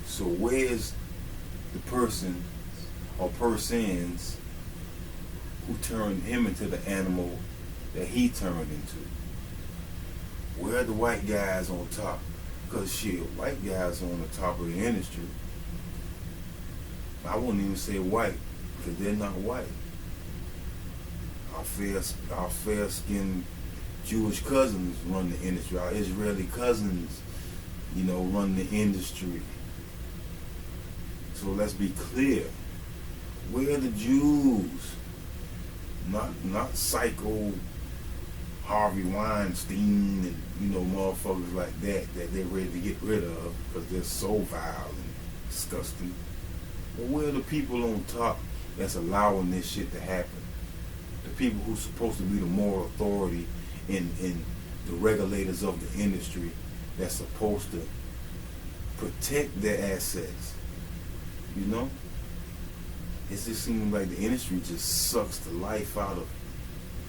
So where's the person or persons who turned him into the animal that he turned into? Where are the white guys on top? Because shit, white guys are on the top of the industry. I wouldn't even say white, because they're not white. Our fair-skinned Jewish cousins run the industry. Our Israeli cousins, you know, run the industry. So let's be clear. Where are the Jews? Not psycho Harvey Weinstein and, you know, motherfuckers like that they're ready to get rid of because they're so vile and disgusting. But where are the people on top that's allowing this shit to happen? The people who's supposed to be the moral authority and the regulators of the industry that's supposed to protect their assets. You know? It just seems like the industry just sucks the life out of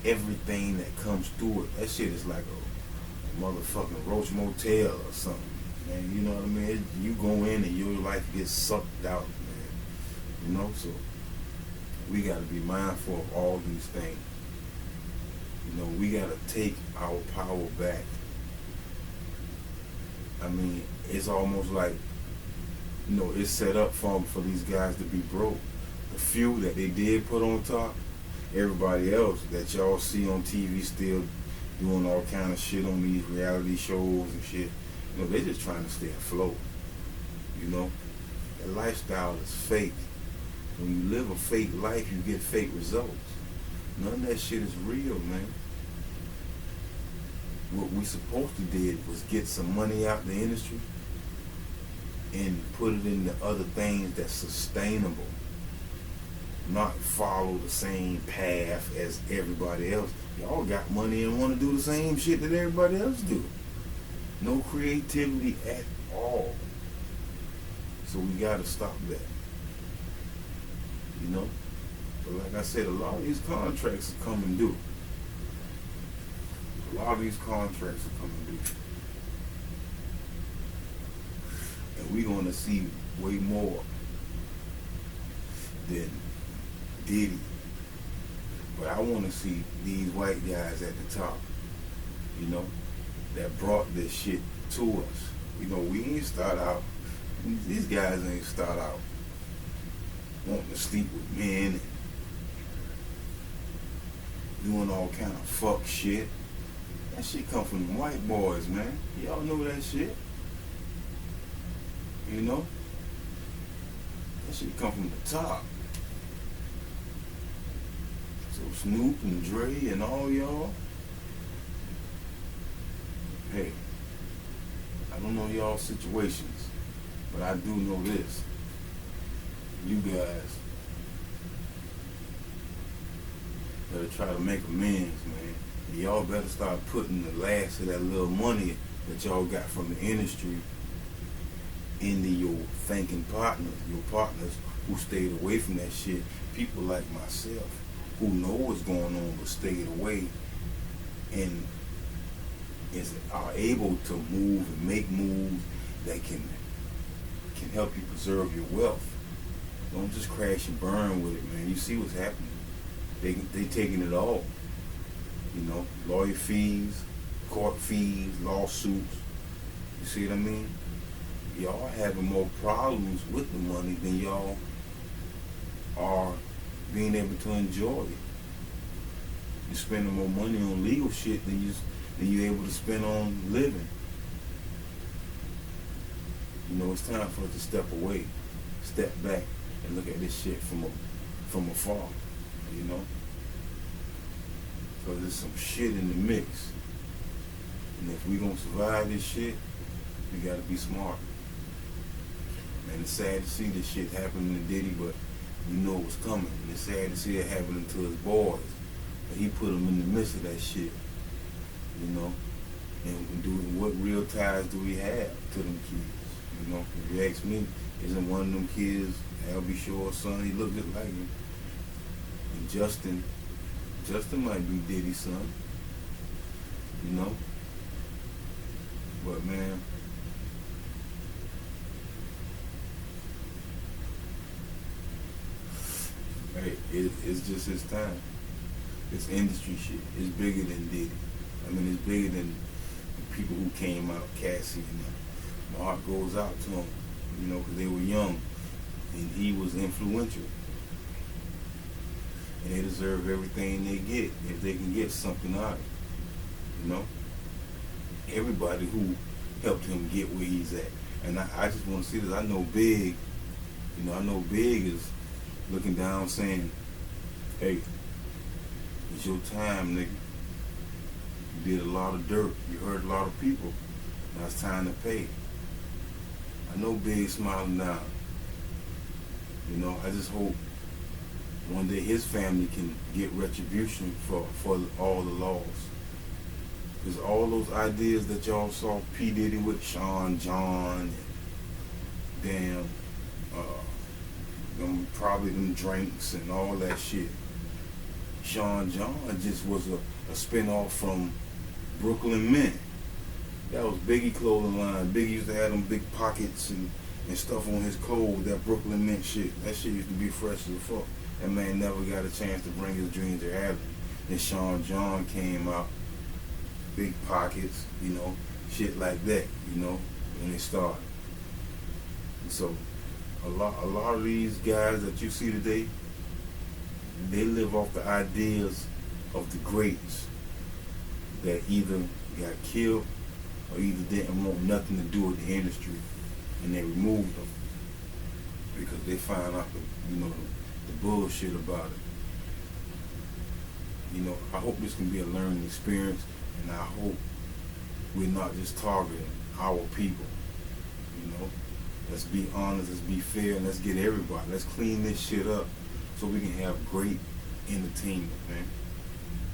everything that comes through it. That shit is like a motherfucking Roach Motel or something. man. You know what I mean? You go in and your life gets sucked out, man. You know, so we got to be mindful of all these things. You know, we got to take our power back. I mean, it's almost like, you know, it's set up for these guys to be broke. The few that they did put on top, everybody else that y'all see on TV still doing all kind of shit on these reality shows and shit, you know, they're just trying to stay afloat. You know, the lifestyle is fake. When you live a fake life, you get fake results. None of that shit is real, man. What we supposed to did was get some money out the industry and put it into other things that's sustainable. Not follow the same path as everybody else. Y'all got money and want to do the same shit that everybody else do. No creativity at all. So we got to stop that. You know? But like I said, a lot of these contracts are coming due. A lot of these contracts are coming due. And we're going to see way more than Diddy. But I want to see these white guys at the top, you know, that brought this shit to us. You know, we ain't start out, these guys ain't start out wanting to sleep with men and doing all kind of fuck shit. That shit come from the white boys, man. Y'all know that shit. You know? That shit come from the top. So Snoop and Dre and all y'all, hey, I don't know y'all situations, but I do know this. You guys better try to make amends, man. And y'all better start putting the last of that little money that y'all got from the industry into your thinking partners, your partners who stayed away from that shit. People like myself who know what's going on but stayed away and are able to move and make moves that can help you preserve your wealth. Don't just crash and burn with it, man. You see what's happening. They taking it all. You know, lawyer fees, court fees, lawsuits. You see what I mean? Y'all having more problems with the money than y'all are being able to enjoy it. You're spending more money on legal shit than you're able to spend on living. You know, it's time for us to step away, step back, and look at this shit from afar. You know, because there's some shit in the mix, and if we gonna survive this shit, we gotta be smart. Man, it's sad to see this shit happening to Diddy, but we know it was coming. And it's sad to see it happening to his boys. But he put them in the midst of that shit, you know. And what real ties do we have to them kids? You know, if you ask me, isn't one of them kids Albie Shore's son? He looked just like him. And Justin might be Diddy's son, you know. But man, hey, it's just his time. It's industry shit. It's bigger than Diddy. I mean, it's bigger than the people who came out, Cassie and them. My heart goes out to them, you know, because they were young and he was influential. And they deserve everything they get if they can get something out of it, you know. Everybody who helped him get where he's at. And I just want to see this. I know Big, you know, I know Big is looking down saying, hey, it's your time, nigga. You did a lot of dirt. You hurt a lot of people. Now it's time to pay. I know Big smiling down. You know, I just hope one day his family can get retribution for all the laws. Because all those ideas that y'all saw P. Diddy with Sean John and damn, probably them drinks and all that shit. Sean John just was a spinoff from Brooklyn Men. That was Biggie clothing line. Biggie used to have them big pockets and stuff on his clothes, that Brooklyn Mint shit. That shit used to be fresh as fuck. That man never got a chance to bring his dreams to reality. Then Sean John came out, big pockets, you know, shit like that, you know, when they started. And so a lot of these guys that you see today, they live off the ideas of the greats that either got killed or either didn't want nothing to do with the industry, and they removed them because they find out the bullshit about it. You know, I hope this can be a learning experience, and I hope we're not just targeting our people. You know, let's be honest, let's be fair, and let's get everybody. Let's clean this shit up so we can have great entertainment, man.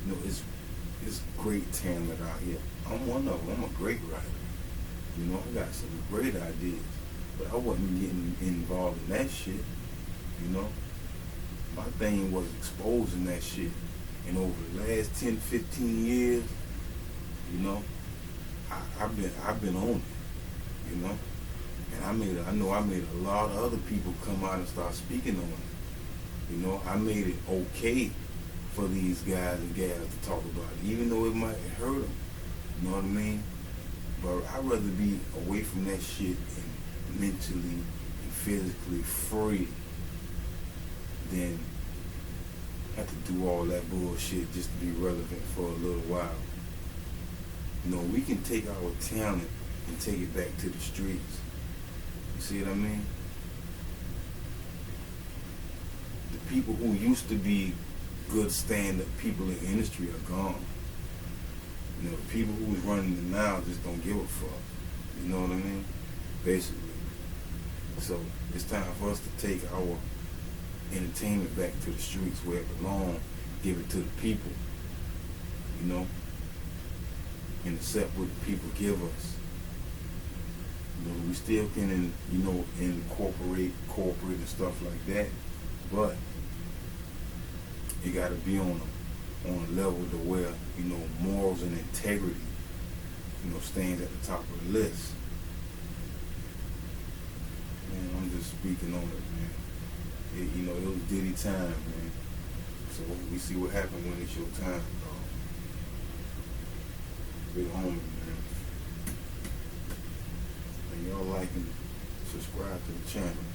You know, it's great talent out here. I'm one of them. I'm a great writer. You know, I got some great ideas, but I wasn't getting involved in that shit. You know, my thing was exposing that shit. And over the last 10, 15 years, you know, I've been on it. You know, and I know I made a lot of other people come out and start speaking on it. You know, I made it okay for these guys and gals to talk about it, even though it might hurt them. You know what I mean? But I'd rather be away from that shit and mentally and physically free than have to do all that bullshit just to be relevant for a little while. You know, we can take our talent and take it back to the streets. You see what I mean? The people who used to be good stand-up people in the industry are gone. You know, the people who's running it now just don't give a fuck. You know what I mean? Basically. So it's time for us to take our entertainment back to the streets where it belongs, give it to the people, you know, and accept what the people give us. You know, we still can, you know, incorporate corporate and stuff like that, but it got to be on a level to where, you know, morals and integrity, you know, stands at the top of the list. Man, I'm just speaking on it, man. You know, it was Diddy time, man. So we see what happened when it's your time, dog. Big homie, man. And y'all like and subscribe to the channel.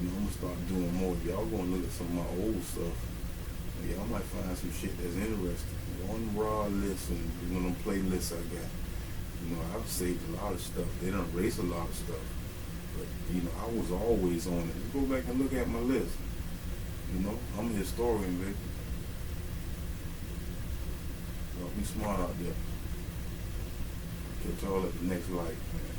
You know, I'm gonna start doing more. Y'all gonna look at some of my old stuff. Y'all might find some shit that's interesting. On the raw list and you know them playlists I got. You know, I've saved a lot of stuff. They done erased a lot of stuff. But, you know, I was always on it. Just go back and look at my list. You know, I'm a historian, baby. So be smart out there. Catch y'all at the next light, man.